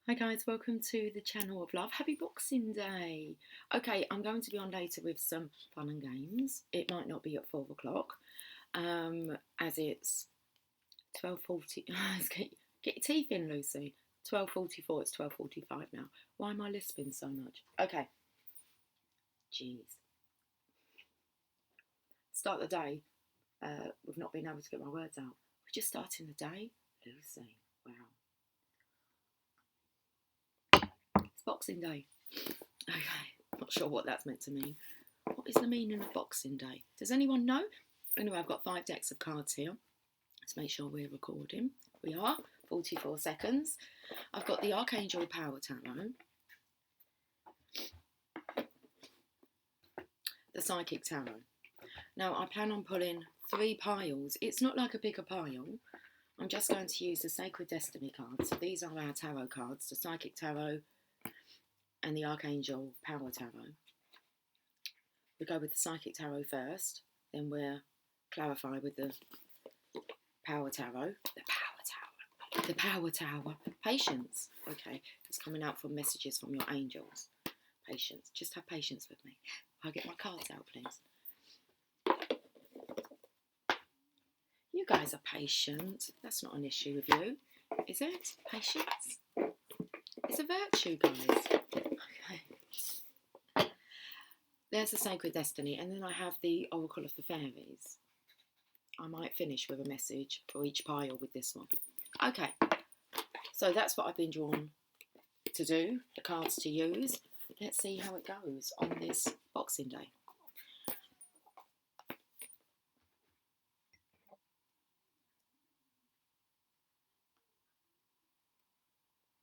Hi guys, welcome to the channel of love. Happy Boxing Day. Okay, I'm going to be on later with some fun and games. It might not be at 4 o'clock, as it's 12:40. Get your teeth in, Lucy. 12:44, it's 12:45 now. Why am I lisping so much? Okay, jeez. Start the day with not being able to get my words out. We're just starting the day. Lucy, wow. It's Boxing Day. Okay, not sure what that's meant to mean. What is the meaning of Boxing Day? Does anyone know? Anyway, I've got 5 decks of cards here. Let's make sure we're recording. We are. 44 seconds. I've got the Archangel Power Tarot, the Psychic Tarot. Now, I plan on pulling 3 piles. It's not like a bigger pile. I'm just going to use the Sacred Destiny cards. So these are our tarot cards, the Psychic Tarot and the Archangel Power Tarot. We go with the Psychic Tarot first, then we'll clarify with the Power Tarot. The Power Tower. Patience. Okay, it's coming out from messages from your angels. Patience. Just have patience with me. I'll get my cards out, please. You guys are patient. That's not an issue with you, is it? Patience? It's a virtue, guys. Okay. There's the Sacred Destiny, and then I have the Oracle of the Fairies. I might finish with a message for each pile with this one. Okay, so that's what I've been drawn to do, the cards to use. Let's see how it goes on this Boxing Day.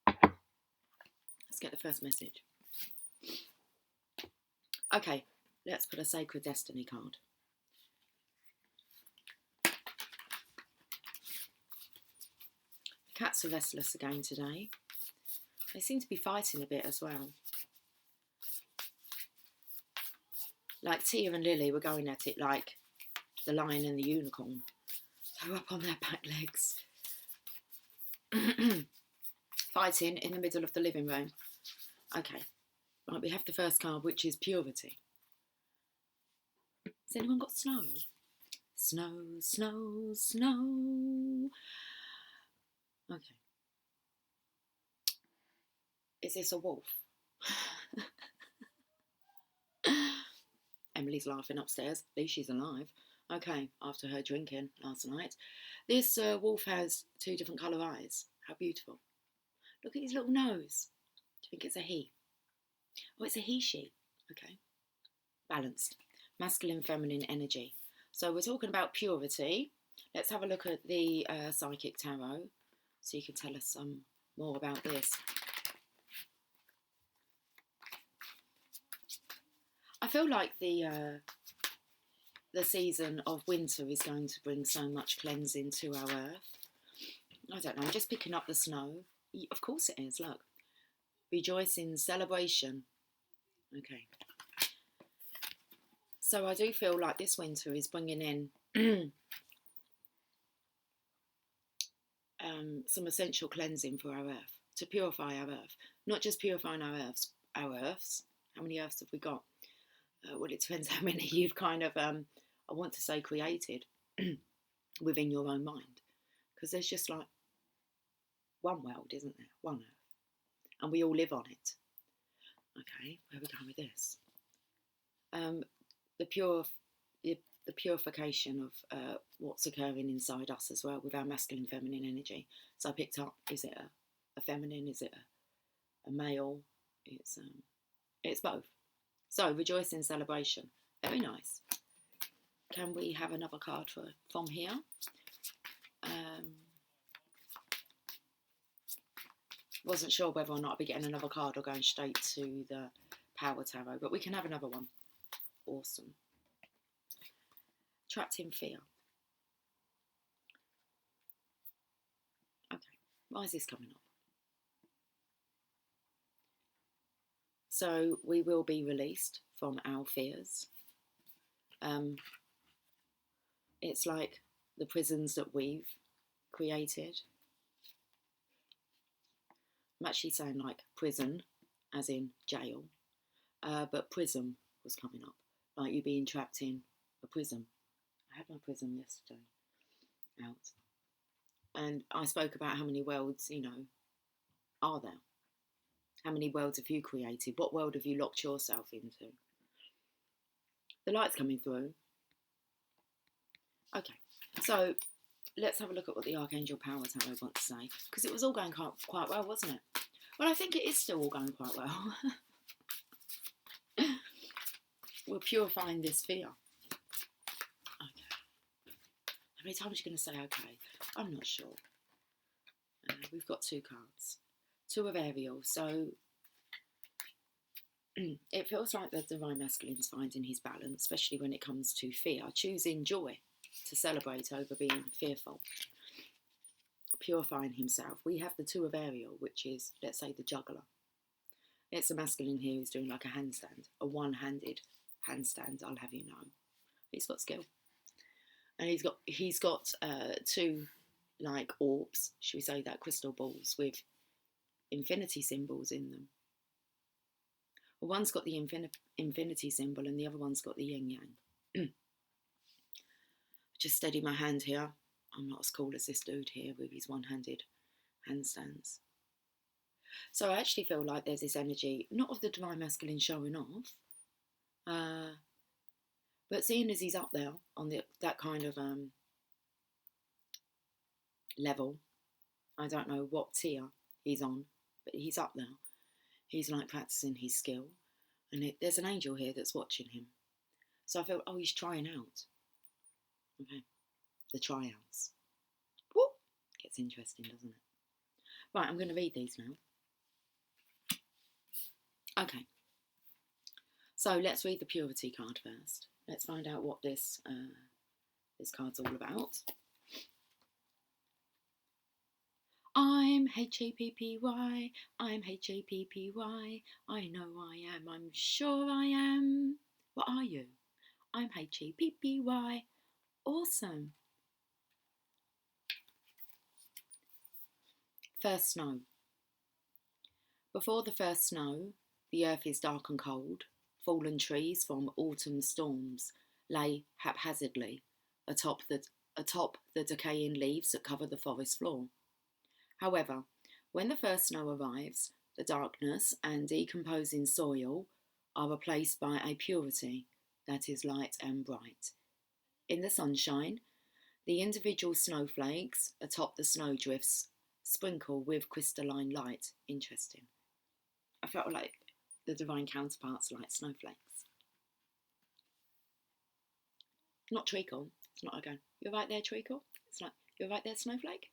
Let's get the first message. Okay, let's put a Sacred Destiny card. The cats are restless again today. They seem to be fighting a bit as well. Like Tia and Lily were going at it like the lion and the unicorn. They were up on their back legs. Fighting in the middle of the living room. Okay, right, we have the first card, which is Purity. Has anyone got snow? Snow, snow, snow. Okay. Is this a wolf? Emily's laughing upstairs. At least she's alive. Okay, after her drinking last night. This wolf has 2 different colour eyes. How beautiful. Look at his little nose. Do you think it's a he? Oh, it's a he-she. Okay. Balanced. Masculine, feminine energy. So we're talking about purity. Let's have a look at the Psychic Tarot so you can tell us some more about this. I feel like the season of winter is going to bring so much cleansing to our earth. I don't know, I'm just picking up the snow. Of course it is, look. Rejoicing, celebration. Okay. So I do feel like this winter is bringing in some essential cleansing for our earth, to purify our earth. Not just purifying our earths. How many earths have we got? Well, it depends how many you've kind of, I want to say, created within your own mind. Because there's just like one world, isn't there? One earth. And we all live on it. Okay, where are we going with this? The purification of what's occurring inside us as well with our masculine, feminine energy. So I picked up, is it a feminine? Is it a male? It's both. So rejoicing, celebration. Very nice. Can we have another card from here? Wasn't sure whether or not I'll be getting another card or going straight to the Power Tarot, but we can have another one. Awesome. Trapped in fear. Okay, why is this coming up? So we will be released from our fears. It's like the prisons that we've created. I'm actually saying like prison, as in jail, but prism was coming up, like you being trapped in a prism. I had my prism yesterday out, and I spoke about how many worlds, are there? How many worlds have you created? What world have you locked yourself into? The light's coming through. Okay, so let's have a look at what the Archangel Power Tarot wants to say, because it was all going quite well, wasn't it? Well, I think it is still all going quite well. We're purifying this fear. Okay. How many times are you going to say okay? I'm not sure. We've got 2 cards. 2 of Ariel. So it feels like the Divine Masculine is finding his balance, especially when it comes to fear. Choosing joy to celebrate over being fearful. Purifying himself. We have the 2 of Ariel, which is, let's say, the juggler. It's a masculine here who's doing like a handstand, a one-handed handstand, I'll have you know. He's got skill. And he's got 2 like orbs, should we say that, crystal balls with infinity symbols in them. Well, one's got the infinity symbol and the other one's got the yin yang. Just steady my hand here. I'm not as cool as this dude here with his one-handed handstands. So I actually feel like there's this energy, not of the Divine Masculine showing off, but seeing as he's up there on that kind of level, I don't know what tier he's on, but he's up there. He's like practicing his skill, and there's an angel here that's watching him. So I feel, oh, he's trying out. Okay, the tryouts. Whoop! Gets interesting, doesn't it? Right, I'm going to read these now. Okay, so let's read the Purity card first. Let's find out what this card's all about. I'm H-A-P-P-Y, I'm H-A-P-P-Y, I know I am, I'm sure I am. What are you? I'm H-A-P-P-Y, awesome. First snow. Before the first snow, the earth is dark and cold. Fallen trees from autumn storms lay haphazardly atop the decaying leaves that cover the forest floor. However, when the first snow arrives, the darkness and decomposing soil are replaced by a purity that is light and bright. In the sunshine, the individual snowflakes atop the snowdrifts sprinkle with crystalline light. Interesting. I felt like the divine counterparts like snowflakes. Not treacle. It's not like going, you're right there, treacle. It's like, you're right there, snowflake.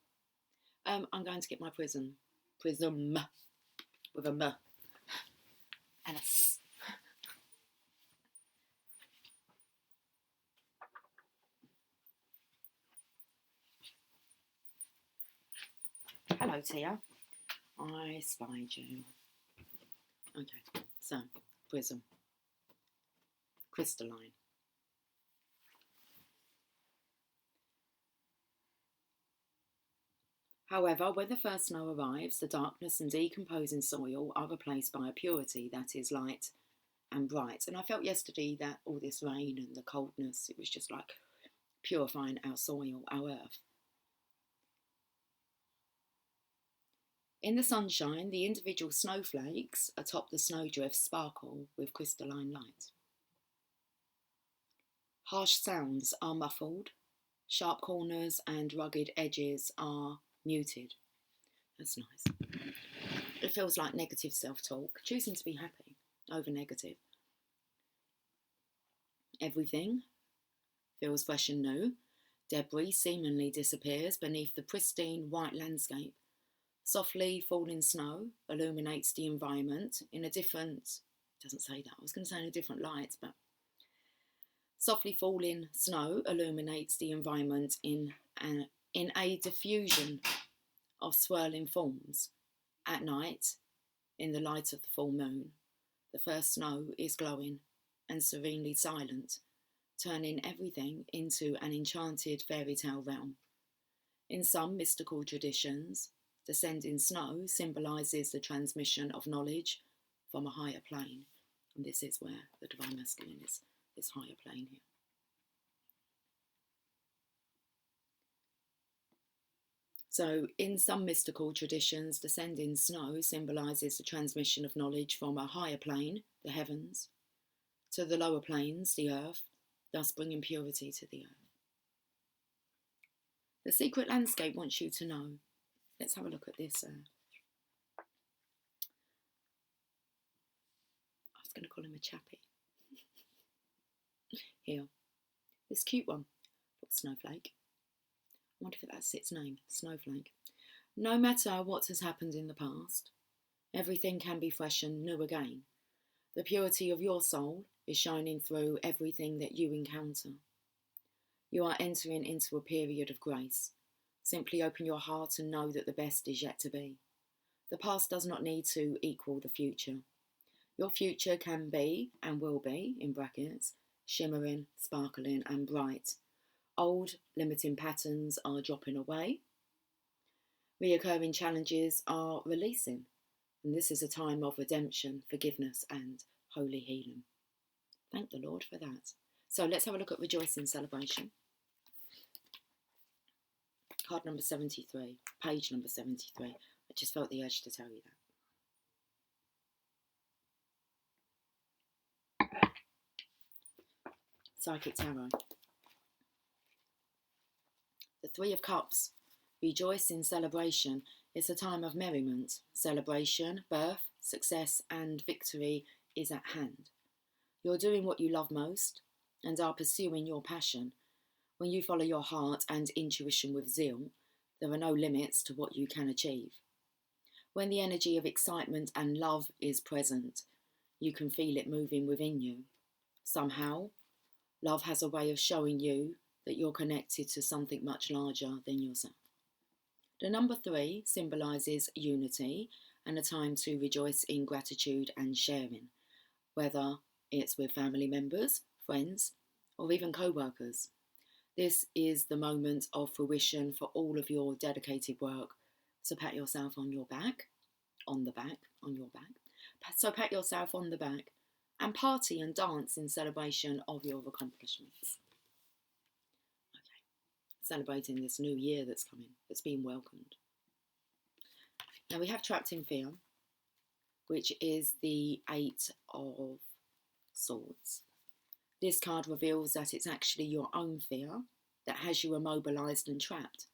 I'm going to get my prism with a M and a S. Hello, Tia. I spied you. Okay, so prism, crystalline. However, when the first snow arrives, the darkness and decomposing soil are replaced by a purity that is light and bright. And I felt yesterday that all this rain and the coldness, it was just like purifying our soil, our earth. In the sunshine, the individual snowflakes atop the snowdrifts sparkle with crystalline light. Harsh sounds are muffled, sharp corners and rugged edges are muted. That's nice. It feels like negative self-talk, choosing to be happy over negative. Everything feels fresh and new. Debris seemingly disappears beneath the pristine white landscape. Softly falling snow illuminates the environment in a different, doesn't say that, I was going to say in a different light, but softly falling snow illuminates the environment in a diffusion of swirling forms. At night, in the light of the full moon, the first snow is glowing and serenely silent, turning everything into an enchanted fairy tale realm. In some mystical traditions, Descending snow symbolises the transmission of knowledge from a higher plane. And this is where the Divine Masculine is, this higher plane here. So in some mystical traditions, descending snow symbolises the transmission of knowledge from a higher plane, the heavens, to the lower planes, the earth, thus bringing purity to the earth. The secret landscape wants you to know. Let's have a look at this. I was going to call him a chappie. Here, this cute one, little snowflake. I wonder if that's its name, Snowflake. No matter what has happened in the past, everything can be fresh and new again. The purity of your soul is shining through everything that you encounter. You are entering into a period of grace. Simply open your heart and know that the best is yet to be. The past does not need to equal the future. Your future can be, and will be, in brackets, shimmering, sparkling and bright. Old, limiting patterns are dropping away. Reoccurring challenges are releasing. And this is a time of redemption, forgiveness and holy healing. Thank the Lord for that. So let's have a look at Rejoicing Celebration. Card number 73, page number 73. I just felt the urge to tell you that. Psychic Tarot. The Three of Cups. Rejoice in celebration. It's a time of merriment. Celebration, birth, success and victory is at hand. You're doing what you love most and are pursuing your passion. When you follow your heart and intuition with zeal, there are no limits to what you can achieve. When the energy of excitement and love is present, you can feel it moving within you. Somehow, love has a way of showing you that you're connected to something much larger than yourself. The number 3 symbolises unity and a time to rejoice in gratitude and sharing, whether it's with family members, friends, or even co-workers. This is the moment of fruition for all of your dedicated work. So pat yourself on your back, on your back. So pat yourself on the back and party and dance in celebration of your accomplishments. Okay, celebrating this new year that's coming, that's been welcomed. Now we have Trapped in Fear, which is the 8 of Swords. This card reveals that it's actually your own fear that has you immobilised and trapped,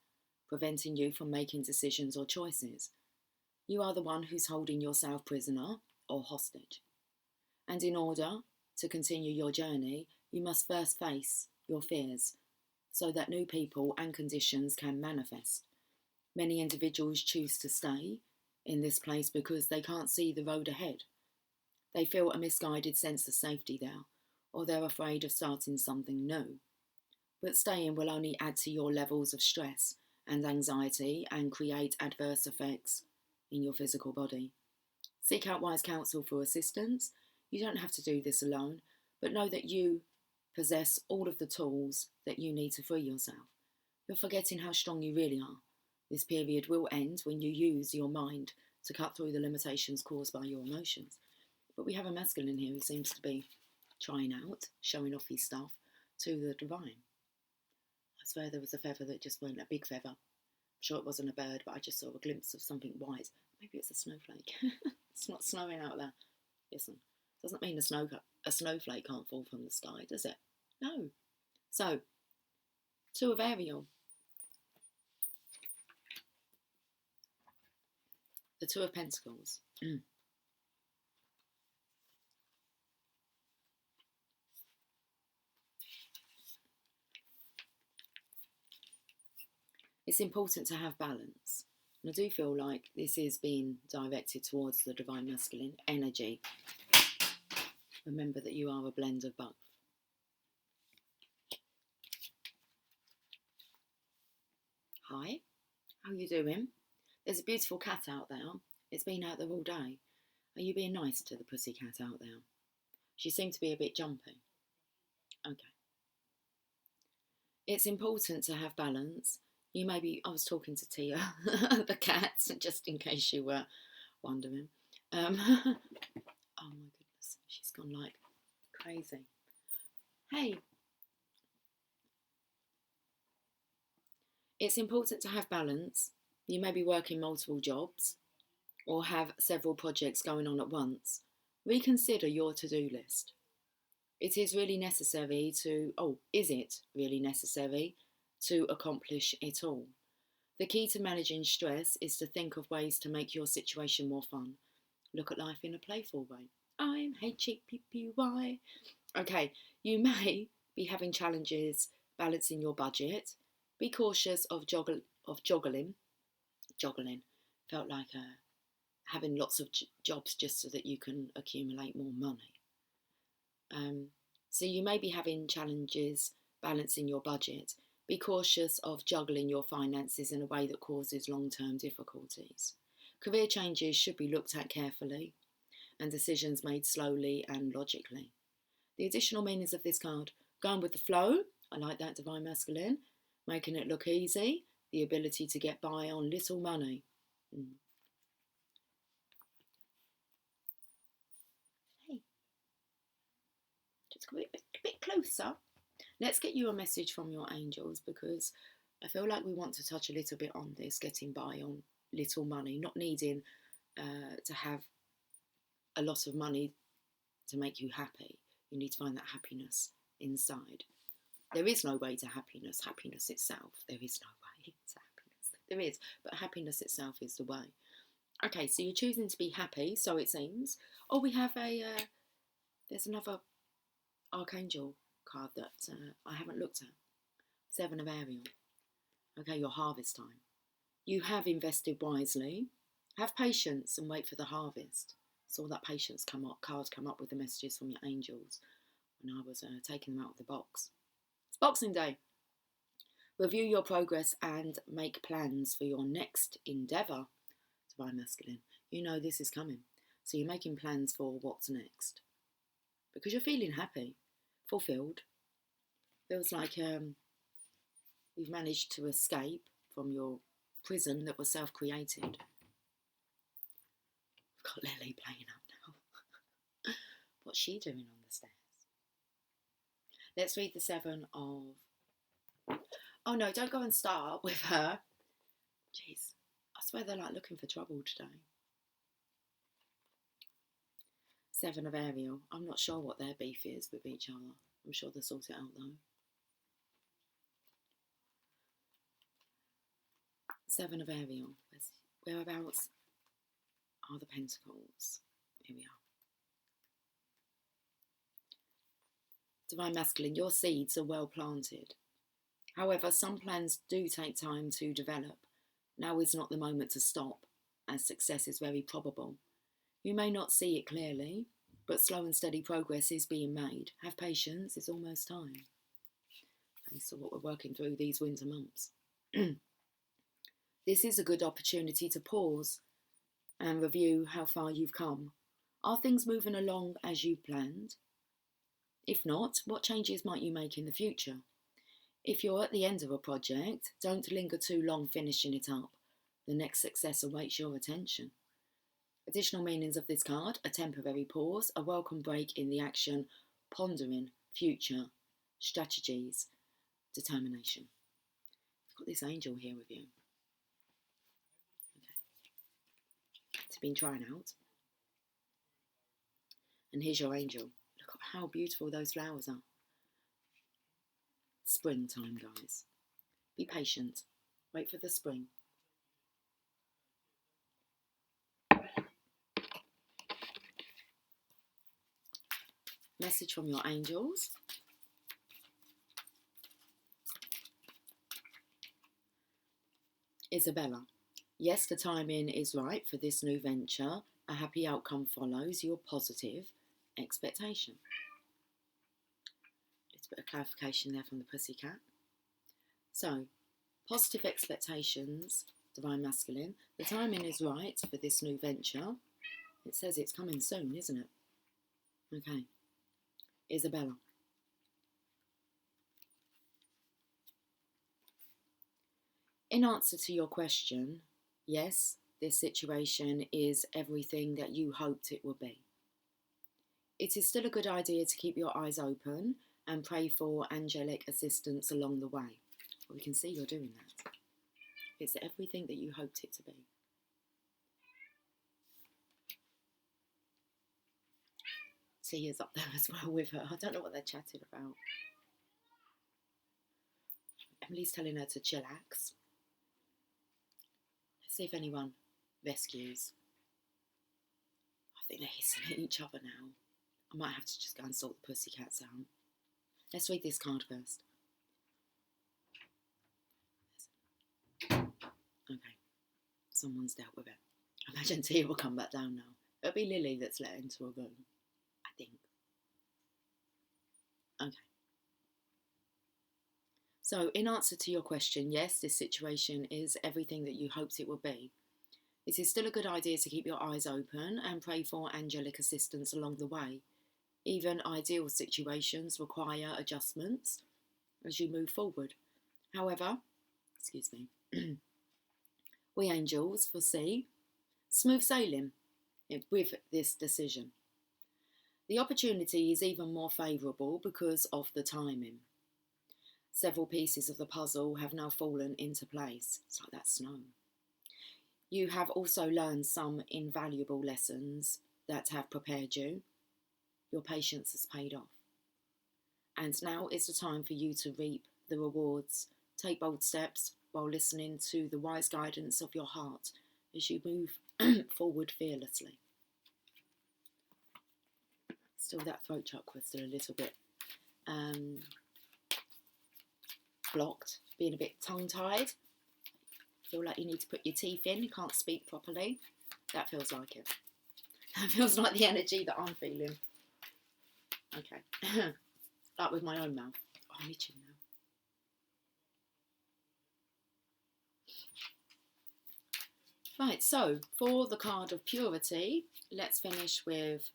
preventing you from making decisions or choices. You are the one who's holding yourself prisoner or hostage. And in order to continue your journey, you must first face your fears so that new people and conditions can manifest. Many individuals choose to stay in this place because they can't see the road ahead. They feel a misguided sense of safety there, or they're afraid of starting something new. But staying will only add to your levels of stress and anxiety and create adverse effects in your physical body. Seek out wise counsel for assistance. You don't have to do this alone, but know that you possess all of the tools that you need to free yourself. You're forgetting how strong you really are. This period will end when you use your mind to cut through the limitations caused by your emotions. But we have a masculine here who seems to be trying out, showing off his stuff to the divine. I swear there was a feather that just went, a big feather. I'm sure it wasn't a bird, but I just saw a glimpse of something white. Maybe it's a snowflake. It's not snowing out there. Listen, doesn't mean a snowflake can't fall from the sky, does it? No. So, 2 of Ariel. The 2 of Pentacles. It's important to have balance. And I do feel like this is being directed towards the Divine Masculine energy. Remember that you are a blend of both. Hi, how are you doing? There's a beautiful cat out there. It's been out there all day. Are you being nice to the pussy cat out there? She seemed to be a bit jumpy. Okay. It's important to have balance. You maybe, I was talking to Tia, the cat, just in case you were wondering. Oh my goodness, she's gone like crazy. Hey, it's important to have balance. You may be working multiple jobs or have several projects going on at once. Reconsider your to-do list. It is really necessary is it really necessary to accomplish it all? The key to managing stress is to think of ways to make your situation more fun. Look at life in a playful way. I'm HEPPY. Okay, you may be having challenges balancing your budget. Be cautious of juggling. Felt like having lots of jobs just so that you can accumulate more money. So you may be having challenges balancing your budget. Be cautious of juggling your finances in a way that causes long-term difficulties. Career changes should be looked at carefully and decisions made slowly and logically. The additional meanings of this card: going with the flow, I like that, Divine Masculine, making it look easy, the ability to get by on little money. Hey, just a bit closer. Let's get you a message from your angels, because I feel like we want to touch a little bit on this, getting by on little money, not needing to have a lot of money to make you happy. You need to find that happiness inside. There is no way to happiness. Happiness itself. There is no way to happiness. There is, but happiness itself is the way. Okay, so you're choosing to be happy, so it seems. Oh, we have there's another Archangel card that I haven't looked at. 7 of Ariel. Okay, your harvest time. You have invested wisely. Have patience and wait for the harvest. Saw that patience card come up with the messages from your angels when I was taking them out of the box. It's Boxing Day. Review your progress and make plans for your next endeavour. Divine Masculine. You know this is coming. So you're making plans for what's next. Because you're feeling happy, fulfilled. Feels like you've managed to escape from your prison that was self-created. I've got Lily playing up now. What's she doing on the stairs? Let's read the 7 of... Oh no, don't go and start with her. Jeez, I swear they're like looking for trouble today. 7 of Ariel. I'm not sure what their beef is with each other. I'm sure they'll sort it out though. 7 of Ariel. Whereabouts are the Pentacles? Here we are. Divine Masculine, your seeds are well planted. However, some plans do take time to develop. Now is not the moment to stop, as success is very probable. You may not see it clearly, but slow and steady progress is being made. Have patience, it's almost time. Okay, so what we're working through these winter months. This is a good opportunity to pause and review how far you've come. Are things moving along as you planned? If not, what changes might you make in the future? If you're at the end of a project, don't linger too long finishing it up. The next success awaits your attention. Additional meanings of this card: a temporary pause, a welcome break in the action, pondering, future, strategies, determination. I've got this angel here with you. Okay. It's been trying out. And here's your angel. Look at how beautiful those flowers are. Springtime, guys. Be patient. Wait for the spring. Message from your angels. Isabella. Yes, the timing is right for this new venture. A happy outcome follows your positive expectation. A little bit of clarification there from the pussycat. So, positive expectations, Divine Masculine. The timing is right for this new venture. It says it's coming soon, isn't it? Okay. Isabella. In answer to your question, yes, this situation is everything that you hoped it would be. It is still a good idea to keep your eyes open and pray for angelic assistance along the way. Well, we can see you're doing that. It's everything that you hoped it to be. Tia's up there as well with her. I don't know what they're chatting about. Emily's telling her to chillax. Let's see if anyone rescues. I think they're hissing at each other now. I might have to just go and sort the pussycats out. Let's read this card first. Okay, someone's dealt with it. I imagine Tia will come back down now. It'll be Lily that's let into a room, I think. Okay. So, in answer to your question, yes, this situation is everything that you hoped it would be. It is still a good idea to keep your eyes open and pray for angelic assistance along the way. Even ideal situations require adjustments as you move forward. However, we angels foresee smooth sailing with this decision. The opportunity is even more favourable because of the timing. Several pieces of the puzzle have now fallen into place. It's like that snow. You have also learned some invaluable lessons that have prepared you. Your patience has paid off. And now is the time for you to reap the rewards. Take bold steps while listening to the wise guidance of your heart as you move forward fearlessly. Still, that throat chakra is still a little bit blocked, being a bit tongue-tied. Feel like you need to put your teeth in, you can't speak properly. That feels like it. That feels like the energy that I'm feeling. Okay. Like with my own mouth. Oh, I'm itching now. Right, so for the card of purity, let's finish with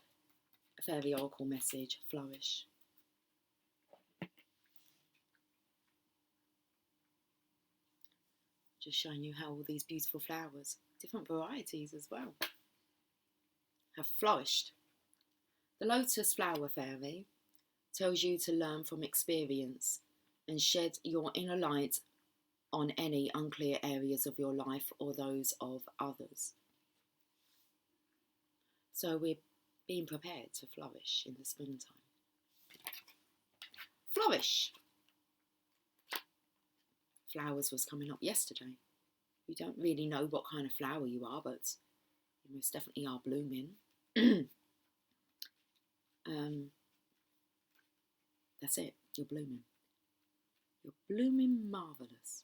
a fairy oracle message, flourish. Just showing you how all these beautiful flowers, different varieties as well, have flourished. The lotus flower fairy tells you to learn from experience and shed your inner light on any unclear areas of your life or those of others. So we're being prepared to flourish in the springtime. Flourish! Flowers was coming up yesterday. You don't really know what kind of flower you are, but you most definitely are blooming. That's it. You're blooming. You're blooming marvellous.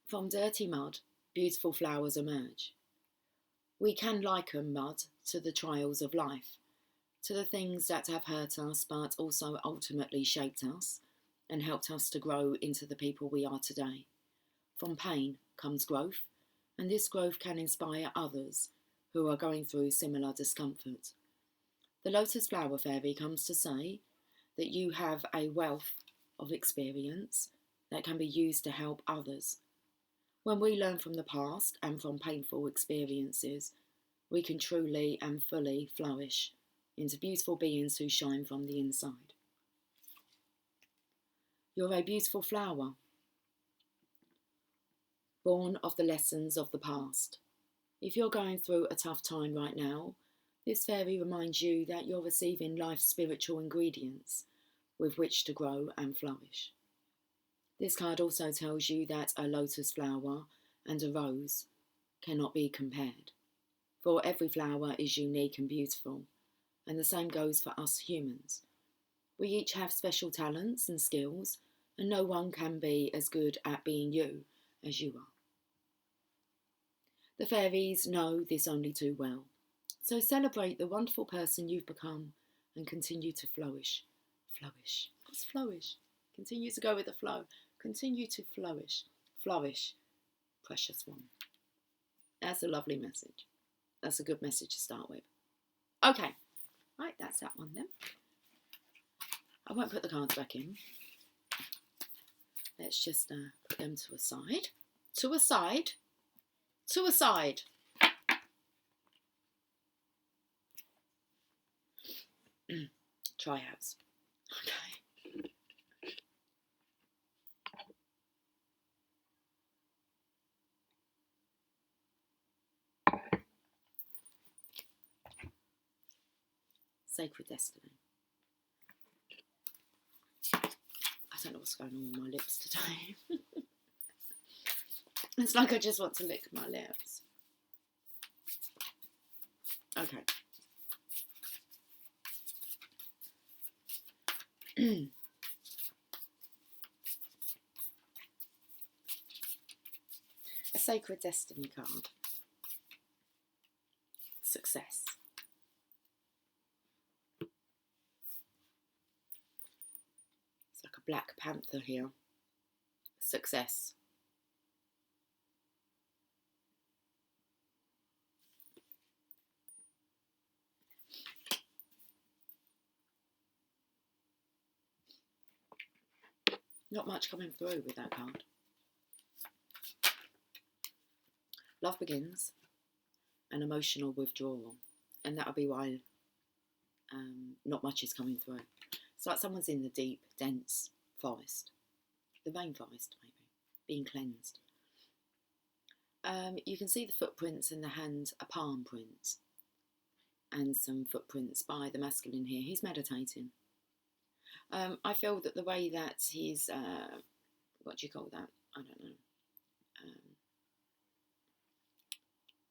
From dirty mud, beautiful flowers emerge. We can liken mud to the trials of life, to the things that have hurt us but also ultimately shaped us and helped us to grow into the people we are today. From pain comes growth, and this growth can inspire others who are going through similar discomfort. The Lotus Flower Fairy comes to say that you have a wealth of experience that can be used to help others. When we learn from the past and from painful experiences, we can truly and fully flourish into beautiful beings who shine from the inside. You're a beautiful flower, born of the lessons of the past. If you're going through a tough time right now, this fairy reminds you that you're receiving life's spiritual ingredients with which to grow and flourish. This card also tells you that a lotus flower and a rose cannot be compared, for every flower is unique and beautiful, and the same goes for us humans. We each have special talents and skills, and no one can be as good at being you as you are. The fairies know this only too well, so celebrate the wonderful person you've become and continue to flourish. Flourish. What's flourish? Continue to go with the flow. Continue to flourish. Flourish, precious one. That's a lovely message. That's a good message to start with. Okay, right, that's that one then. I won't put the cards back in. Let's just put them to a side. To a side. To a side. Triads. Okay. Sacred Destiny. I don't know what's going on with my lips today. It's like I just want to lick my lips. Okay. A Sacred Destiny card. Success. It's like a Black Panther here. Success. Not much coming through with that card. Love begins, an emotional withdrawal, and that'll be why not much is coming through. It's like someone's in the deep, dense forest, the rainforest maybe, being cleansed. You can see the footprints in the hand, a palm print, and some footprints by the masculine here. He's meditating. I feel that the way that he's, what do you call that? I don't know.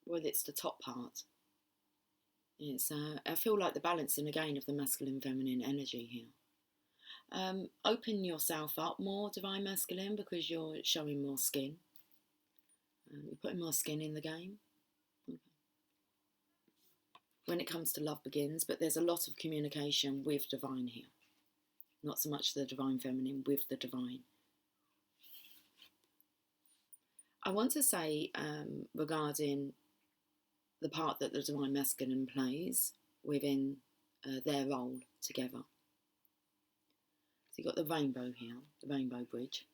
Well, it's the top part. It's, I feel like the balancing again of the masculine feminine energy here. Open yourself up more, divine masculine, because you're showing more skin. You're putting more skin in the game. Okay. When it comes to love begins, but there's a lot of communication with divine here. Not so much the divine feminine, with the divine. I want to say regarding the part that the divine masculine plays within their role together. So you've got the rainbow here, the rainbow bridge.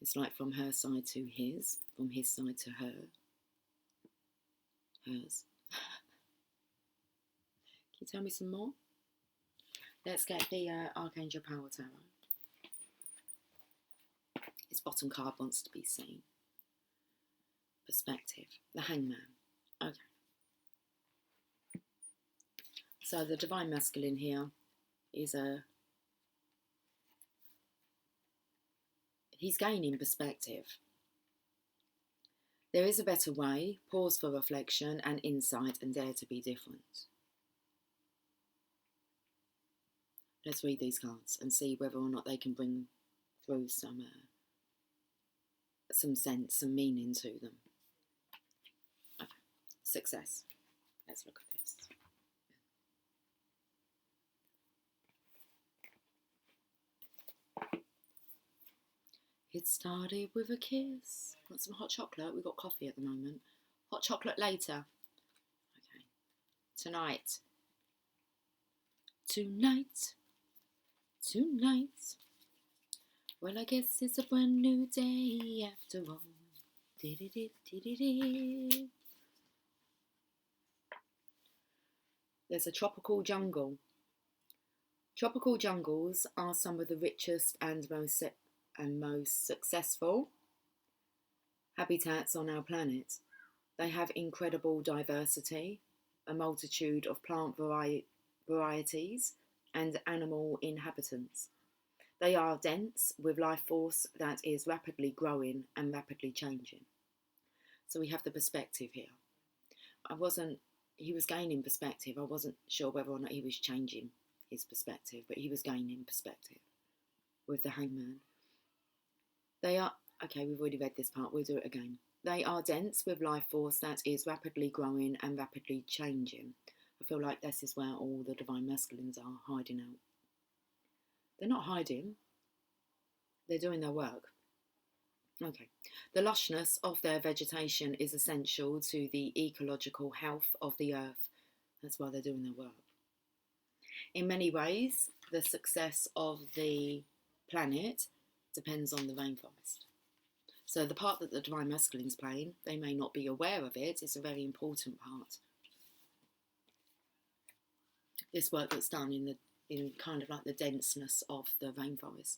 It's like from her side to his, from his side to her. Hers. Can you tell me some more? Let's get the Archangel Power Tarot. Its bottom card wants to be seen. Perspective. The Hangman. Okay. So the divine masculine here is he's gaining perspective. There is a better way. Pause for reflection and insight and dare to be different. Let's read these cards and see whether or not they can bring through some sense, some meaning to them. Okay. Success. Let's look at this. It started with a kiss. Want some hot chocolate? We've got coffee at the moment. Hot chocolate later. Okay. Tonight. Tonight. Well, I guess it's a brand new day after all. There's a tropical jungle. Tropical jungles are some of the richest and most successful habitats on our planet. They have incredible diversity, a multitude of plant varieties and animal inhabitants. They are dense with life force that is rapidly growing and rapidly changing. So we have the perspective here. He was gaining perspective. I wasn't sure whether or not he was changing his perspective, but he was gaining perspective with the Hangman. They are, okay, we've already read this part, we'll do it again. They are dense with life force that is rapidly growing and rapidly changing. I feel like this is where all the divine masculines are hiding out. They're not hiding, they're doing their work. Okay. The lushness of their vegetation is essential to the ecological health of the earth. That's why they're doing their work. In many ways, the success of the planet depends on the rainforest. So the part that the Divine Masculine's playing, they may not be aware of it, it's a very important part. This work that's done in kind of like the denseness of the rainforest.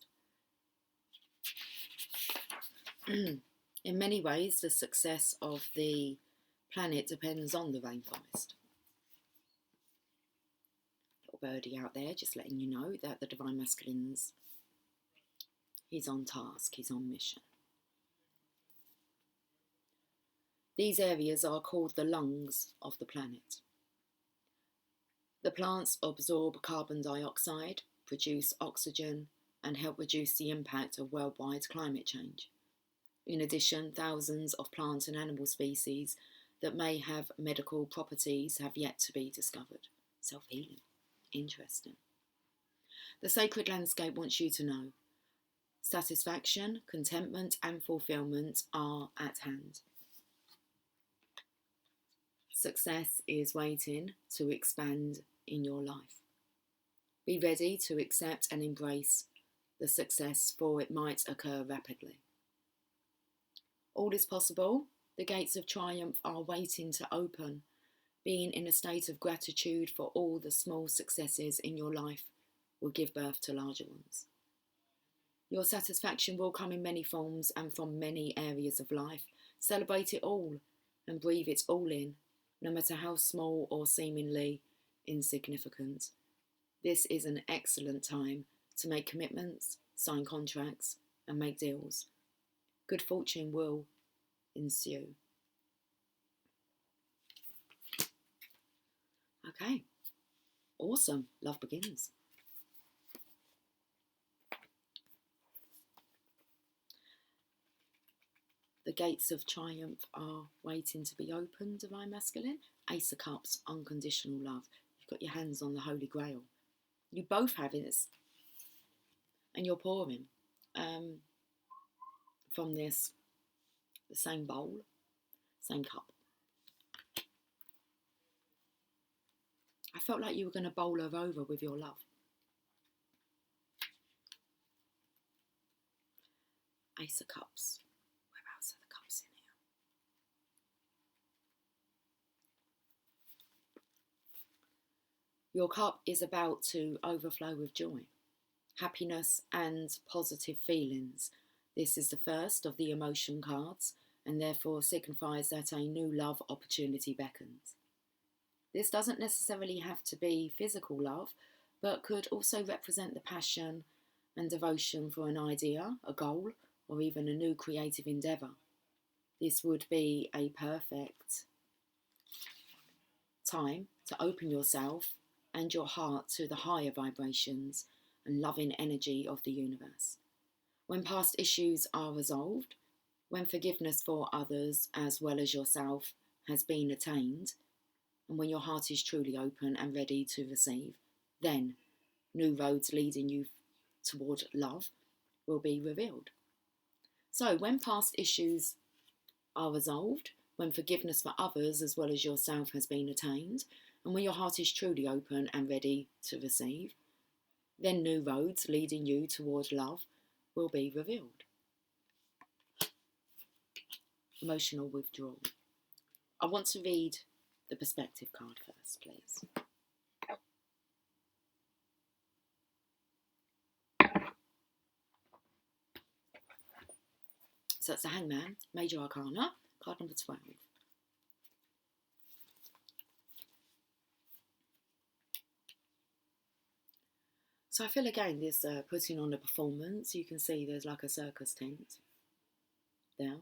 In many ways, the success of the planet depends on the rainforest. Little birdie out there, just letting you know that the Divine Masculine's, he's on task, he's on mission. These areas are called the lungs of the planet. The plants absorb carbon dioxide, produce oxygen, and help reduce the impact of worldwide climate change. In addition, thousands of plant and animal species that may have medical properties have yet to be discovered. Self-healing. Interesting. The sacred landscape wants you to know satisfaction, contentment, and fulfillment are at hand. Success is waiting to expand in your life. Be ready to accept and embrace the success, for it might occur rapidly. All is possible. The gates of triumph are waiting to open. Being in a state of gratitude for all the small successes in your life will give birth to larger ones. Your satisfaction will come in many forms and from many areas of life. Celebrate it all and breathe it all in, no matter how small or seemingly insignificant. This is an excellent time to make commitments, sign contracts, and make deals. Good fortune will ensue. Okay, awesome. Love begins. The gates of triumph are waiting to be opened, Divine Masculine. Ace of Cups, unconditional love. You've got your hands on the Holy Grail. You both have it, and you're pouring from this, the same bowl, same cup. I felt like you were going to bowl her over with your love. Ace of Cups. Whereabouts are the cups in here? Your cup is about to overflow with joy, happiness and positive feelings. This is the first of the emotion cards and therefore signifies that a new love opportunity beckons. This doesn't necessarily have to be physical love, but could also represent the passion and devotion for an idea, a goal, or even a new creative endeavour. This would be a perfect time to open yourself and your heart to the higher vibrations and loving energy of the universe. When past issues are resolved, when forgiveness for others as well as yourself has been attained, and when your heart is truly open and ready to receive, then new roads leading you toward love will be revealed. So when past issues are resolved, when forgiveness for others as well as yourself has been attained, and when your heart is truly open and ready to receive, then new roads leading you toward love will be revealed. Emotional withdrawal. I want to read the perspective card first, please. So it's the Hangman, Major Arcana, card number 12. So I feel again this putting on a performance. You can see there's like a circus tent there.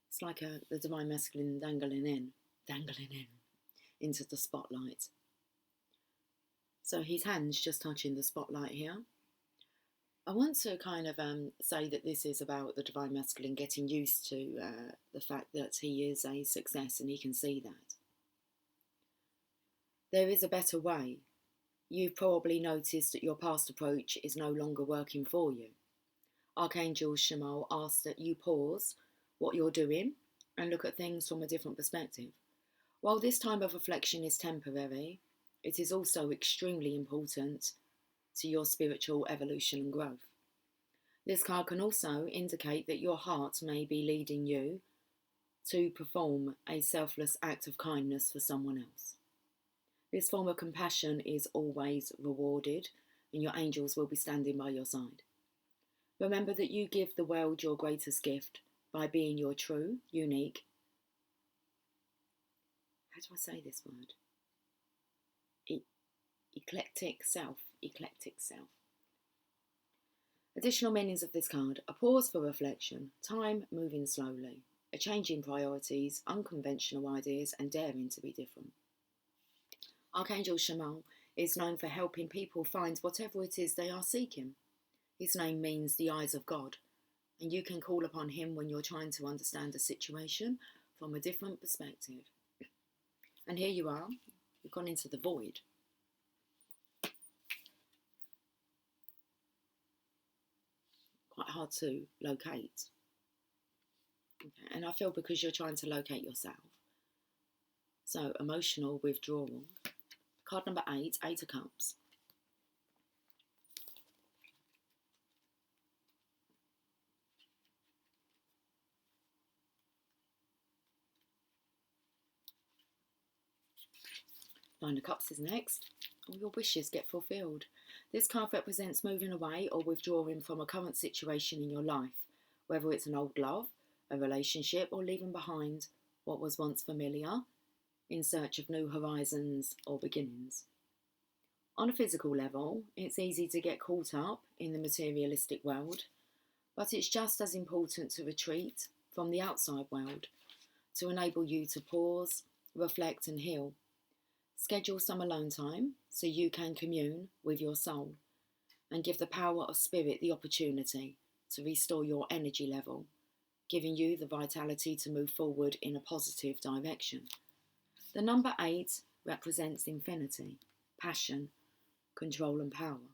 It's like the Divine Masculine dangling in into the spotlight. So his hand's just touching the spotlight here. I want to kind of say that this is about the Divine Masculine getting used to the fact that he is a success and he can see that. There is a better way. You've probably noticed that your past approach is no longer working for you. Archangel Shamal asks that you pause what you're doing and look at things from a different perspective. While this time of reflection is temporary, It is also extremely important to your spiritual evolution and growth. This card can also indicate that your heart may be leading you to perform a selfless act of kindness for someone else. This form of compassion is always rewarded, and your angels will be standing by your side. Remember that you give the world your greatest gift by being your true, unique, how do I say this word? Eclectic self. Additional meanings of this card: a pause for reflection, time moving slowly, a change in priorities, unconventional ideas, and daring to be different. Archangel Shamal is known for helping people find whatever it is they are seeking. His name means the eyes of God, and you can call upon him when you're trying to understand a situation from a different perspective. And here you are, you've gone into the void. Quite hard to locate. Okay. And I feel because you're trying to locate yourself. So, emotional withdrawal. Card number 8, 8 of Cups. Nine of Cups is next. All your wishes get fulfilled. This card represents moving away or withdrawing from a current situation in your life, whether it's an old love, a relationship, or leaving behind what was once familiar in search of new horizons or beginnings. On a physical level, it's easy to get caught up in the materialistic world, but it's just as important to retreat from the outside world to enable you to pause, reflect, and heal. Schedule some alone time so you can commune with your soul and give the power of spirit the opportunity to restore your energy level, giving you the vitality to move forward in a positive direction. The number 8 represents infinity, passion, control and power.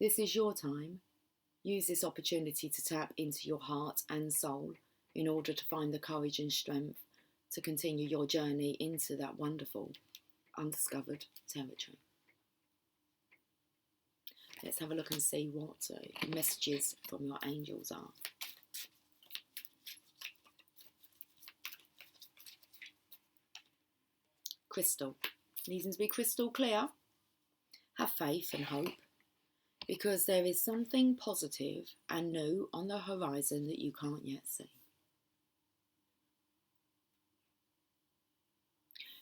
This is your time. Use this opportunity to tap into your heart and soul in order to find the courage and strength to continue your journey into that wonderful, undiscovered territory. Let's have a look and see what messages from your angels are. Crystal. Needing to be crystal clear. Have faith and hope, because there is something positive and new on the horizon that you can't yet see.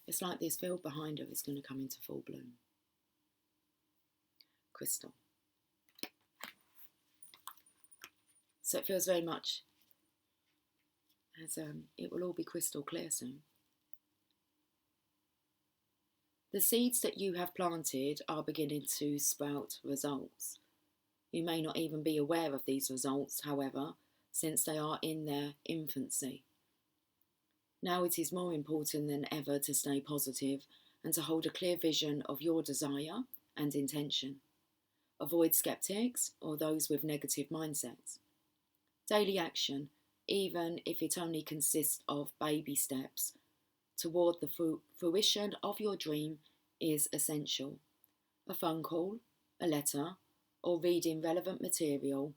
It's like this field behind her is going to come into full bloom. Crystal. So it feels very much as it will all be crystal clear soon. The seeds that you have planted are beginning to sprout results. You may not even be aware of these results, however, since they are in their infancy. Now it is more important than ever to stay positive and to hold a clear vision of your desire and intention. Avoid skeptics or those with negative mindsets. Daily action, even if it only consists of baby steps toward the fruition of your dream, is essential. A phone call, a letter, or reading relevant material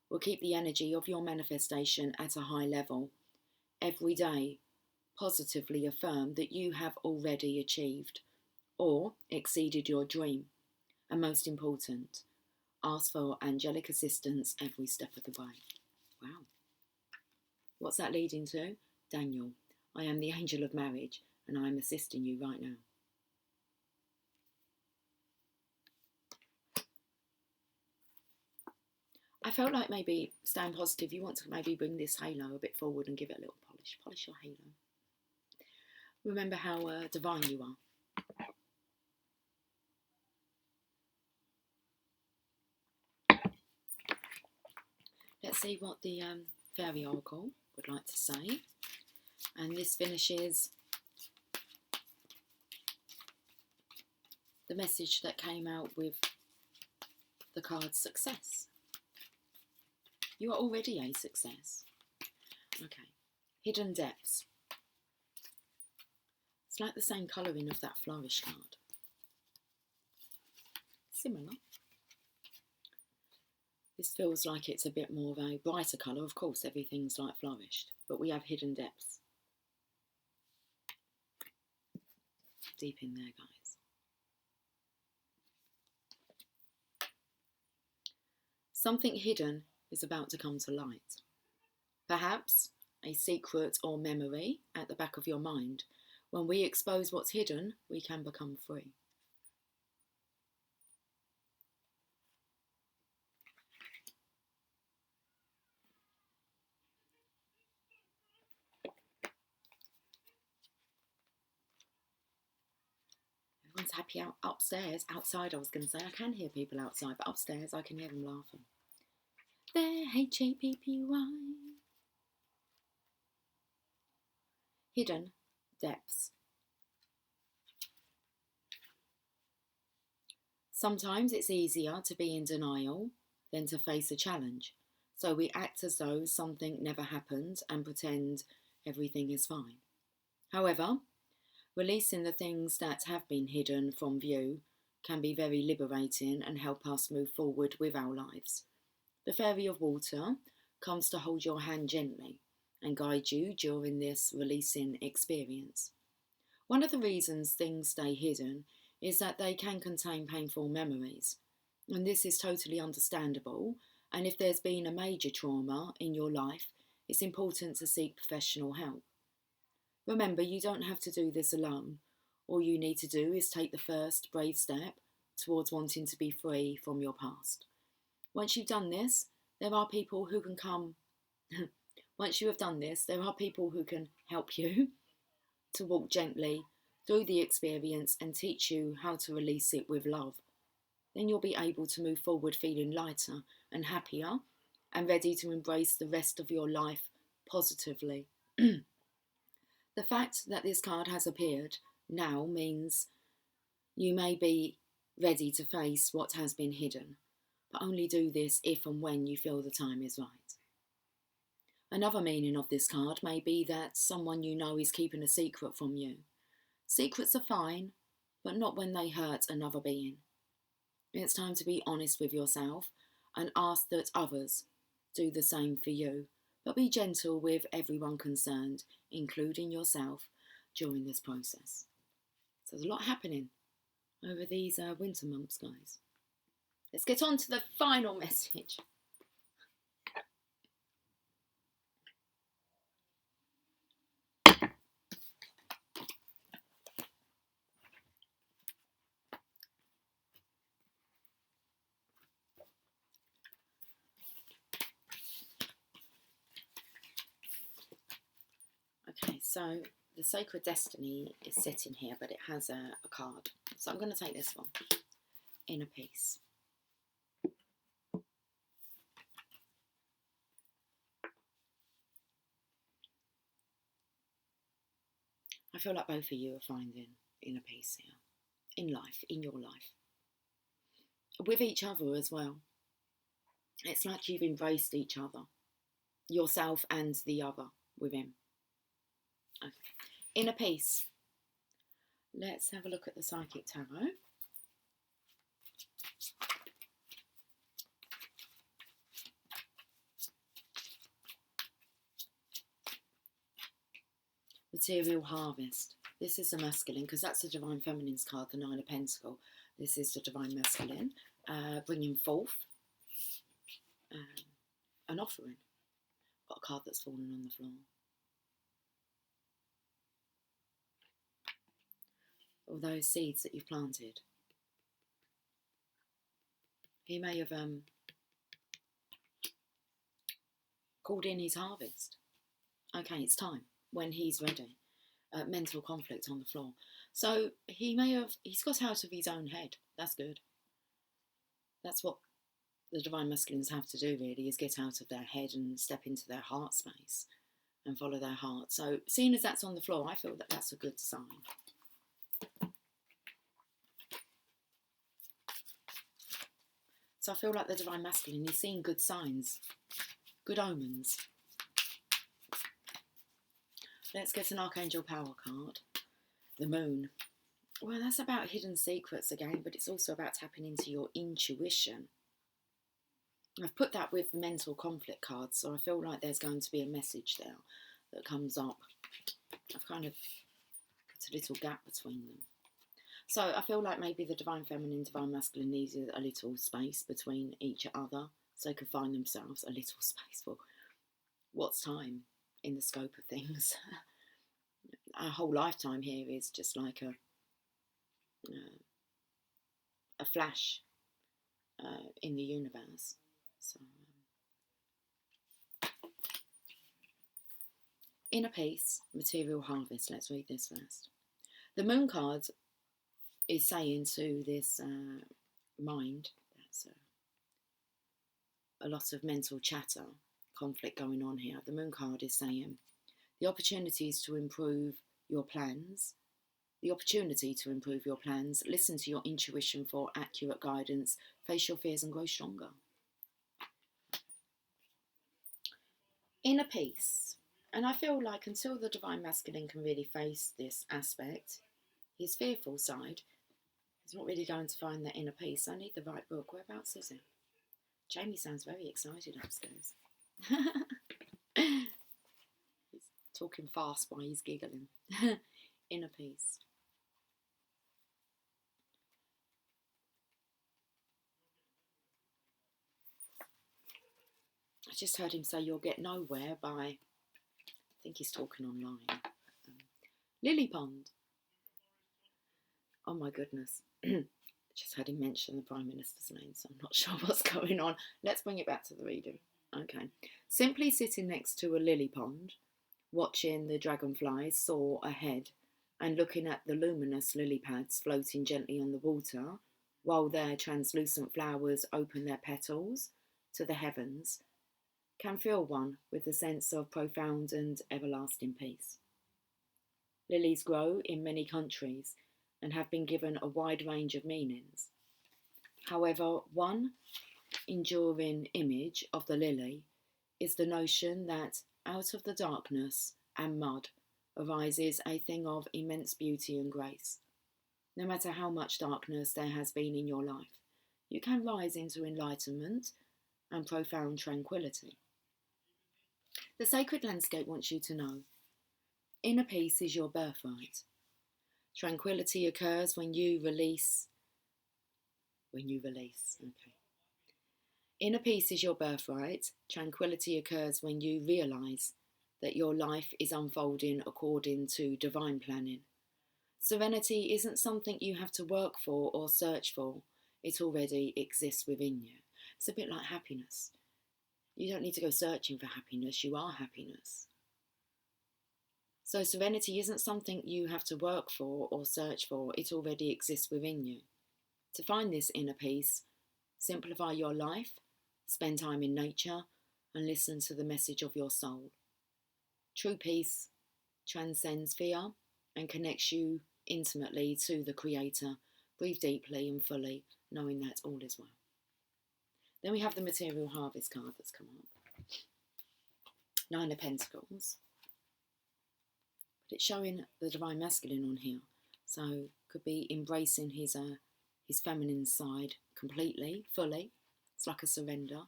will keep the energy of your manifestation at a high level. Every day, positively affirm that you have already achieved or exceeded your dream. And most important, ask for angelic assistance every step of the way. Wow. What's that leading to? Daniel, I am the angel of marriage and I am assisting you right now. I felt like maybe staying positive, you want to maybe bring this halo a bit forward and give it a little polish. Polish your halo. Remember how divine you are. Let's see what the Fairy Oracle would like to say. And this finishes the message that came out with the card Success. You are already a success. Okay. Hidden Depths. It's like the same colouring of that Flourish card. similar. This feels like it's a bit more of a brighter colour. Of course, everything's like flourished, but we have hidden depths. Deep in there, guys. Something hidden is about to come to light. Perhaps a secret or memory at the back of your mind. When we expose what's hidden, we can become free. Everyone's happy upstairs. Outside, I was going to say, I can hear people outside, but upstairs I can hear them laughing. They're H-A-P-P-Y. Hidden depths. Sometimes it's easier to be in denial than to face a challenge. So we act as though something never happened and pretend everything is fine. However, releasing the things that have been hidden from view can be very liberating and help us move forward with our lives. The Fairy of Water comes to hold your hand gently and guide you during this releasing experience. One of the reasons things stay hidden is that they can contain painful memories, and this is totally understandable, and if there's been a major trauma in your life, it's important to seek professional help. Remember, you don't have to do this alone. All you need to do is take the first brave step towards wanting to be free from your past. Once you've done this, there are people who can come. Once you have done this, there are people who can help you to walk gently through the experience and teach you how to release it with love. Then you'll be able to move forward feeling lighter and happier and ready to embrace the rest of your life positively. The fact that this card has appeared now means you may be ready to face what has been hidden, but only do this if and when you feel the time is right. Another meaning of this card may be that someone you know is keeping a secret from you. Secrets are fine, but not when they hurt another being. It's time to be honest with yourself and ask that others do the same for you, but be gentle with everyone concerned, including yourself, during this process. So there's a lot happening over these winter months, guys. Let's get on to the final message. Okay, so the Sacred Destiny is sitting here, but it has a card. So I'm going to take this one, Inner Peace. I feel like both of you are finding inner peace here, in life, in your life. With each other as well. It's like you've embraced each other, yourself and the other within. Okay. Inner peace. Let's have a look at the Psychic Tarot. Material harvest. This is the masculine, because that's the Divine Feminine's card, the Nine of Pentacles. This is the Divine Masculine, bringing forth an offering. Got a card that's fallen on the floor. All those seeds that you've planted. He may have called in his harvest. Okay, it's time when he's ready. Mental conflict on the floor. So he's got out of his own head. That's good. That's what the Divine Masculines have to do, really, is get out of their head and step into their heart space and follow their heart. So seeing as that's on the floor, I feel that that's a good sign. So I feel like the Divine Masculine is seeing good signs, good omens. Let's get an Archangel Power card. The Moon. Well, that's about hidden secrets again, but it's also about tapping into your intuition. I've put that with mental conflict cards, so I feel like there's going to be a message there that comes up. I've kind of put a little gap between them. So I feel like maybe the Divine Feminine, Divine Masculine needed a little space between each other so they could find themselves, a little space for what's time in the scope of things. Our whole lifetime here is just like a flash in the universe. So, inner peace, material harvest. Let's read this first. The moon card is saying to this mind, that's a lot of mental chatter, conflict going on here. The moon card is saying the opportunities to improve your plans, listen to your intuition for accurate guidance, face your fears and grow stronger. Inner peace. And I feel like until the Divine Masculine can really face this aspect, his fearful side is not really going to find that inner peace. I need the right book. Whereabouts is it? Jamie sounds very excited upstairs. He's talking fast while he's giggling. Inner peace. I just heard him say you'll get nowhere by, I think he's talking online. Lily Pond. Oh my goodness. Just heard him mention the Prime Minister's name, so I'm not sure what's going on. Let's bring it back to the reading. Okay. Simply sitting next to a lily pond, watching the dragonflies soar ahead and looking at the luminous lily pads floating gently on the water while their translucent flowers open their petals to the heavens can fill one with a sense of profound and everlasting peace. Lilies grow in many countries and have been given a wide range of meanings. However, one enduring image of the lily is the notion that out of the darkness and mud arises a thing of immense beauty and grace. No matter how much darkness there has been in your life, you can rise into enlightenment and profound tranquility. The sacred landscape wants you to know inner peace is your birthright. Tranquility occurs when you release. Okay. Inner peace is your birthright. Tranquility occurs when you realise that your life is unfolding according to divine planning. Serenity isn't something you have to work for or search for. It already exists within you. It's a bit like happiness. You don't need to go searching for happiness. You are happiness. So serenity isn't something you have to work for or search for. It already exists within you. To find this inner peace, simplify your life, spend time in nature, and listen to the message of your soul. True peace transcends fear and connects you intimately to the Creator. Breathe deeply and fully, knowing that all is well. Then we have the Material Harvest card that's come up. 9 of Pentacles. But it's showing the Divine Masculine on here. So could be embracing his feminine side completely, fully. It's like a surrender. Where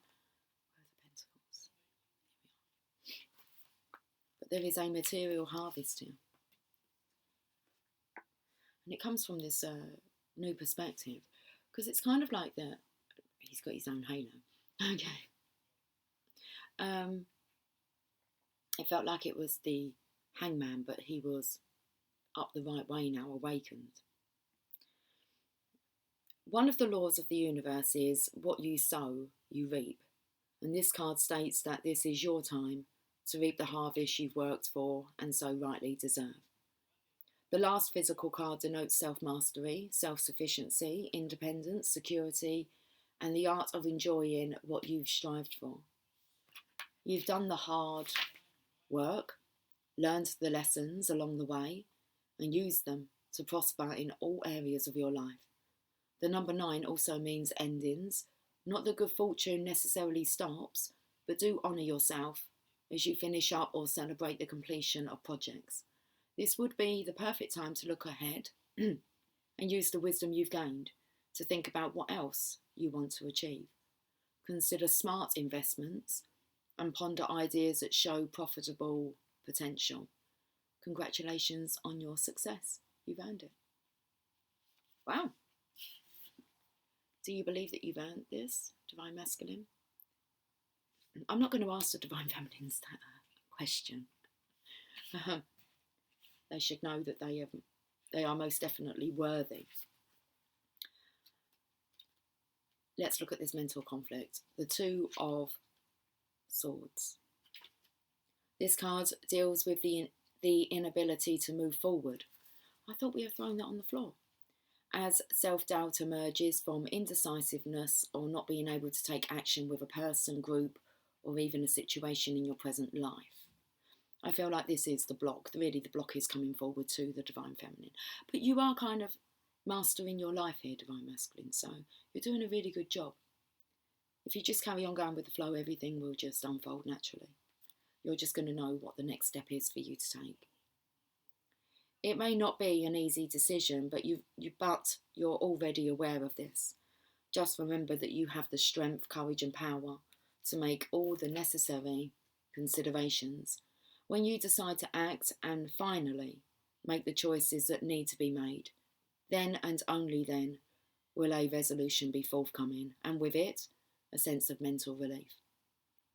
are the Pentacles? Here we are. But there is a material harvest here. And it comes from this new perspective. Because it's kind of like that. He's got his own halo. Okay. It felt like it was the Hangman, but he was up the right way now, awakened. One of the laws of the universe is what you sow, you reap. And this card states that this is your time to reap the harvest you've worked for and so rightly deserve. The last physical card denotes self-mastery, self-sufficiency, independence, security, and the art of enjoying what you've strived for. You've done the hard work, learned the lessons along the way, and used them to prosper in all areas of your life. The number 9 also means endings. Not that good fortune necessarily stops, but do honour yourself as you finish up or celebrate the completion of projects. This would be the perfect time to look ahead and use the wisdom you've gained to think about what else you want to achieve. Consider smart investments and ponder ideas that show profitable potential. Congratulations on your success. You've earned it. Wow. Do you believe that you've earned this, Divine Masculine? I'm not going to ask the Divine Feminines that question. They should know that they are most definitely worthy. Let's look at this mental conflict. The Two of Swords. This card deals with the inability to move forward. I thought we had thrown that on the floor. As self-doubt emerges from indecisiveness or not being able to take action with a person, group, or even a situation in your present life. I feel like this is the block. Really, the block is coming forward to the Divine Feminine. But you are kind of mastering your life here, Divine Masculine, so you're doing a really good job. If you just carry on going with the flow, everything will just unfold naturally. You're just going to know what the next step is for you to take. It may not be an easy decision, but you're already aware of this. Just remember that you have the strength, courage and power to make all the necessary considerations when you decide to act and finally make the choices that need to be made. Then and only then will a resolution be forthcoming, and with it, a sense of mental relief.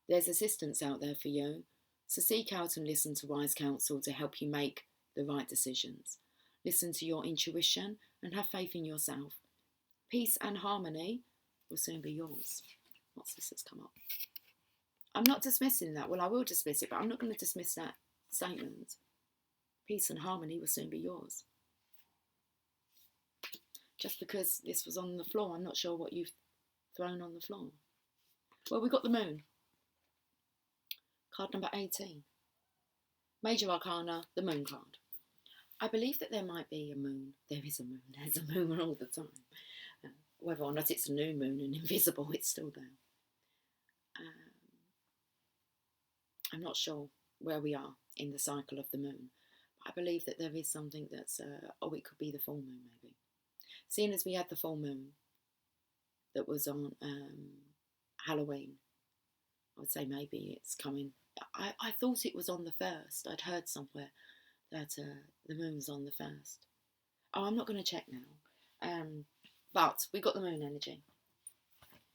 There's assistance out there for you, so seek out and listen to wise counsel to help you make the right decisions. Listen to your intuition and have faith in yourself. Peace and harmony will soon be yours. What's this that's come up? I'm not dismissing that. Well, I will dismiss it, but I'm not going to dismiss that statement. Peace and harmony will soon be yours. Just because this was on the floor, I'm not sure what you've thrown on the floor. Well, we got the Moon. Card number 18. Major Arcana, the Moon card. I believe that there might be a moon. There is a moon. There's a moon all the time. Whether or not it's a new moon and invisible, it's still there. I'm not sure where we are in the cycle of the moon. But I believe that there is something that's, it could be the full moon maybe. Seeing as we had the full moon that was on Halloween, I would say maybe it's coming. I thought it was on the 1st. I'd heard somewhere that the moon's on the 1st. Oh, I'm not going to check now. But we got the moon energy.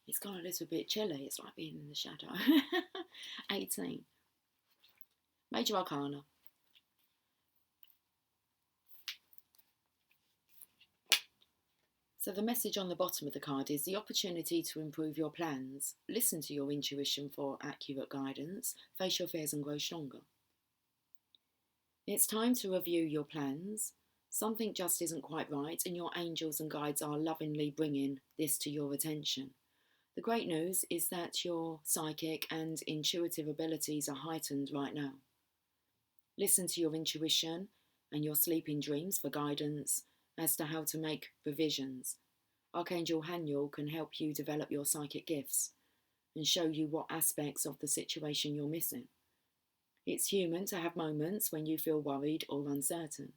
It's gone a little bit chilly. It's like being in the shadow. 18. Major Arcana. So the message on the bottom of the card is the opportunity to improve your plans. Listen to your intuition for accurate guidance. Face your fears and grow stronger. It's time to review your plans. Something just isn't quite right, and your angels and guides are lovingly bringing this to your attention. The great news is that your psychic and intuitive abilities are heightened right now. Listen to your intuition and your sleeping dreams for guidance as to how to make revisions. Archangel Shamal can help you develop your psychic gifts and show you what aspects of the situation you're missing. It's human to have moments when you feel worried or uncertain.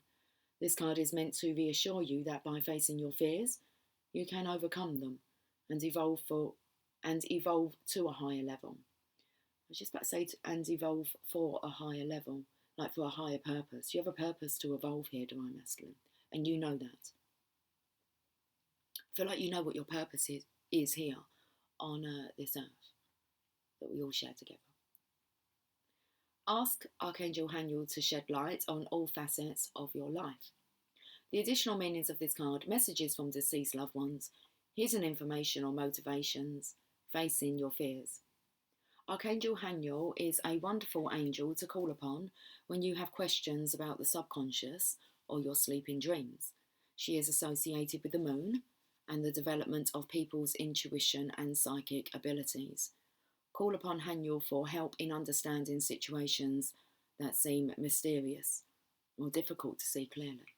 This card is meant to reassure you that by facing your fears, you can overcome them and evolve to a higher level. I was just about to say and evolve for a higher level, like for a higher purpose. You have a purpose to evolve here, Divine Masculine, and you know that. I feel like you know what your purpose is here on this earth that we all share together. Ask Archangel Shamal to shed light on all facets of your life. The additional meanings of this card: messages from deceased loved ones, hidden information or motivations, facing your fears. Archangel Shamal is a wonderful angel to call upon when you have questions about the subconscious or your sleeping dreams. She is associated with the moon and the development of people's intuition and psychic abilities. Call upon Shamal for help in understanding situations that seem mysterious or difficult to see clearly.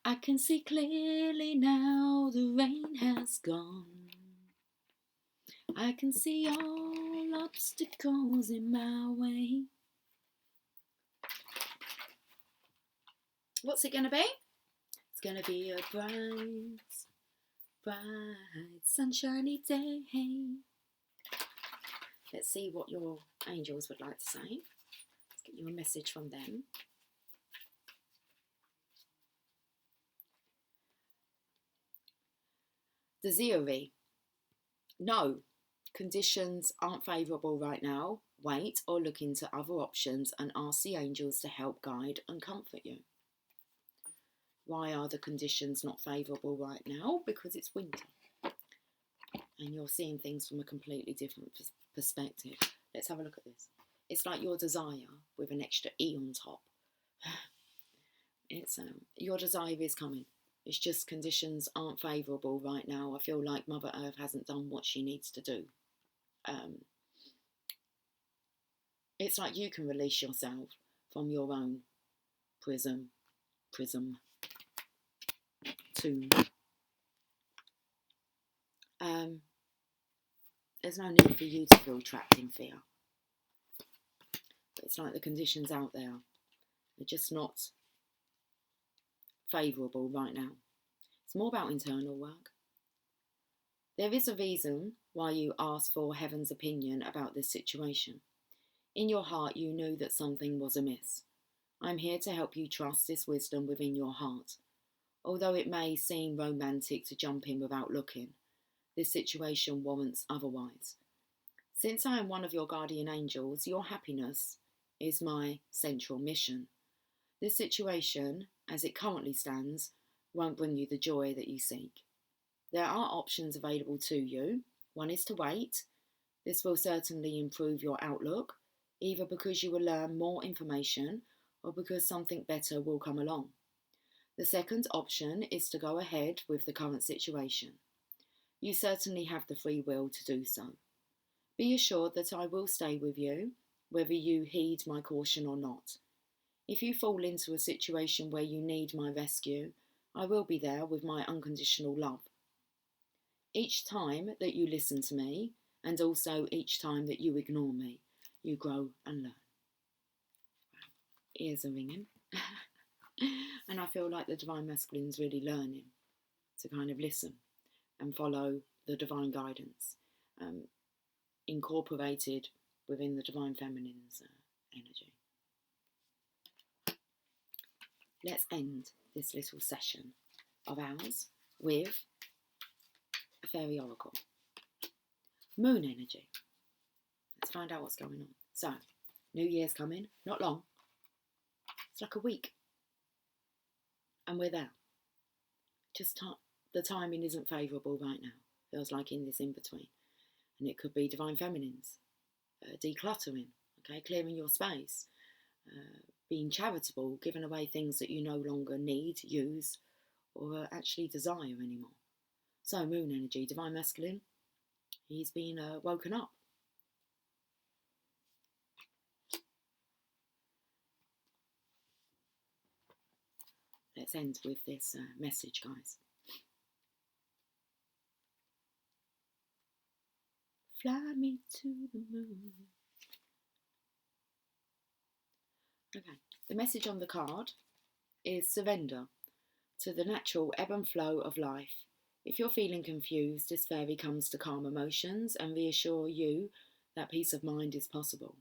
I can see clearly now, the rain has gone. I can see all obstacles in my way. What's it going to be? It's gonna be a bright, bright, sunshiny day. Let's see what your angels would like to say. Let's get you a message from them. Desiree. No, conditions aren't favourable right now. Wait or look into other options and ask the angels to help guide and comfort you. Why are the conditions not favourable right now? Because it's winter and you're seeing things from a completely different perspective. Let's have a look at this. It's like your desire with an extra E on top. It's your desire is coming. It's just conditions aren't favourable right now. I feel like Mother Earth hasn't done what she needs to do. It's like you can release yourself from your own prism, tomb. There's no need for you to feel trapped in fear. But it's like the conditions out there are just not favourable right now. It's more about internal work. There is a reason why you asked for heaven's opinion about this situation. In your heart, you knew that something was amiss. I'm here to help you trust this wisdom within your heart. Although it may seem romantic to jump in without looking, this situation warrants otherwise. Since I am one of your guardian angels, your happiness is my central mission. This situation, as it currently stands, won't bring you the joy that you seek. There are options available to you. One is to wait. This will certainly improve your outlook, either because you will learn more information or because something better will come along. The second option is to go ahead with the current situation. You certainly have the free will to do so. Be assured that I will stay with you, whether you heed my caution or not. If you fall into a situation where you need my rescue, I will be there with my unconditional love. Each time that you listen to me, and also each time that you ignore me, you grow and learn. Wow. Ears are ringing. And I feel like the Divine Masculine's really learning to kind of listen and follow the Divine guidance, incorporated within the Divine Feminine's energy. Let's end this little session of ours with a fairy oracle. Moon energy. Let's find out what's going on. So, New Year's coming, not long. It's like a week. And we're there. Just the timing isn't favourable right now. Feels like in this in-between. And it could be Divine Feminines. Decluttering, okay, clearing your space. Being charitable, giving away things that you no longer need, use, or actually desire anymore. So, Moon energy, Divine Masculine, he's been woken up. Let's end with this message, guys. Fly me to the moon. Okay, the message on the card is surrender to the natural ebb and flow of life. If you're feeling confused, this fairy comes to calm emotions and reassure you that peace of mind is possible.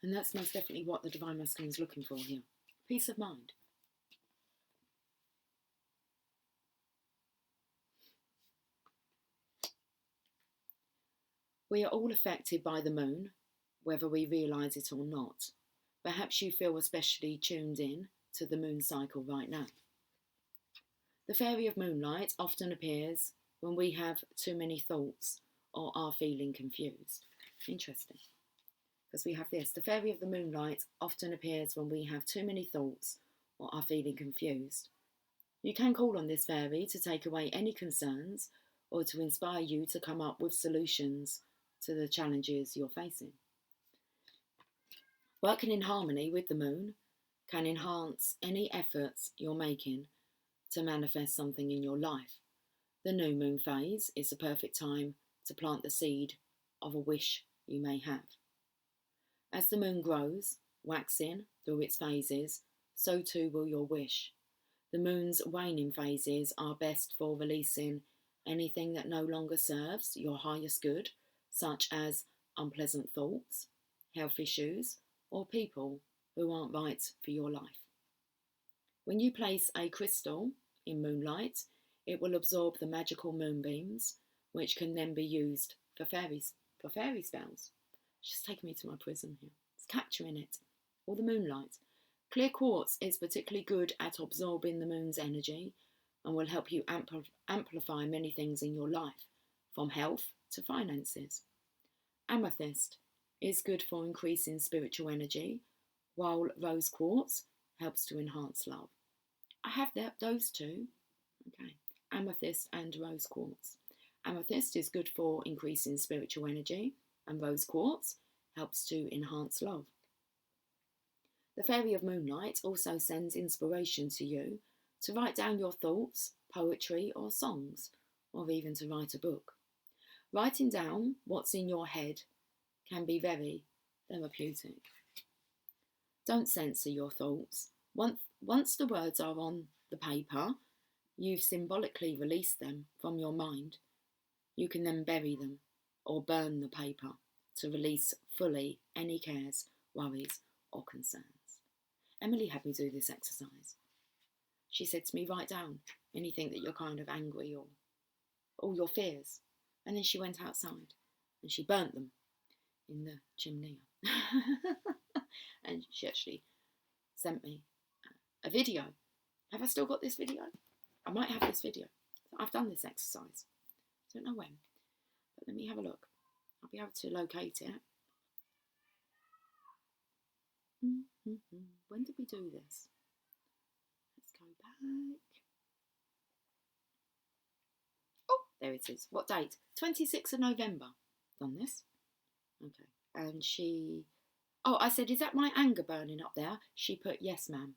And that's most definitely what the Divine Masculine is looking for here. Peace of mind. We are all affected by the moon, whether we realise it or not. Perhaps you feel especially tuned in to the moon cycle right now. The fairy of moonlight often appears when we have too many thoughts or are feeling confused. Interesting. Because we have this. The fairy of the moonlight often appears when we have too many thoughts or are feeling confused. You can call on this fairy to take away any concerns or to inspire you to come up with solutions to the challenges you're facing. Working in harmony with the moon can enhance any efforts you're making to manifest something in your life. The new moon phase is the perfect time to plant the seed of a wish you may have. As the moon grows, waxing through its phases, so too will your wish. The moon's waning phases are best for releasing anything that no longer serves your highest good, such as unpleasant thoughts, health issues, or people who aren't right for your life. When you place a crystal in moonlight, it will absorb the magical moonbeams, which can then be used for fairy spells. She's taking me to my prison here. It's capturing it. All the moonlight. Clear quartz is particularly good at absorbing the moon's energy and will help you amplify many things in your life, from health to finances. Amethyst is good for increasing spiritual energy, while rose quartz helps to enhance love. I have those two. Okay, amethyst and rose quartz. Amethyst is good for increasing spiritual energy, and rose quartz helps to enhance love. The Fairy of Moonlight also sends inspiration to you to write down your thoughts, poetry, or songs, or even to write a book. Writing down what's in your head can be very therapeutic. Don't censor your thoughts. Once the words are on the paper, you've symbolically released them from your mind. You can then bury them or burn the paper to release fully any cares, worries, or concerns. Emily had me do this exercise. She said to me, write down anything that you're kind of angry or all your fears. And then she went outside and she burnt them in the chimney. And she actually sent me a video. Have I still got this video? I might have this video. I've done this exercise. I don't know when, but let me have a look. I'll be able to locate it. When did we do this? Let's go back. Oh, there it is. What date? 26th of November. Done this. Okay. And she... Oh, I said, is that my anger burning up there? She put, yes, ma'am.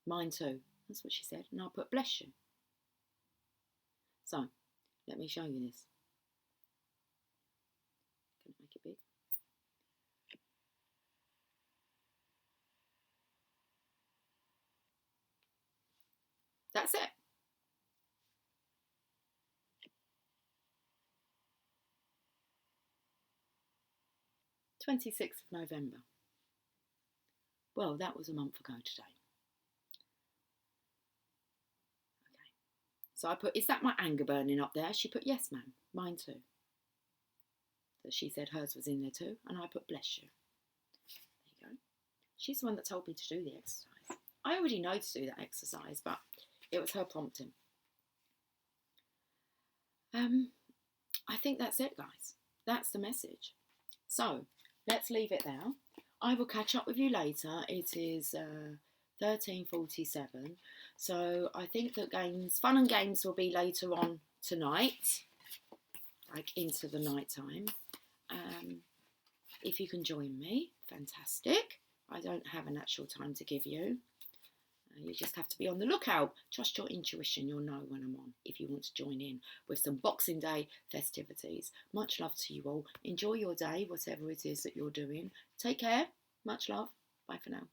Mine too. That's what she said. And I put, bless you. So, let me show you this. Can I make it big? That's it. "26th of November. Well, that was a month ago today. Okay. So I put, is that my anger burning up there? She put, yes, ma'am. Mine too. So she said hers was in there too. And I put, bless you. There you go. She's the one that told me to do the exercise. I already know to do that exercise, but it was her prompting. I think that's it, guys. That's the message. So, let's leave it there. I will catch up with you later. It is 13:47. So, I think that fun and games will be later on tonight, like into the night time. If you can join me, fantastic. I don't have an actual time to give you. You just have to be on the lookout. Trust your intuition. You'll know when I'm on if you want to join in with some Boxing Day festivities. Much love to you all. Enjoy your day, whatever it is that you're doing. Take care. Much love. Bye for now.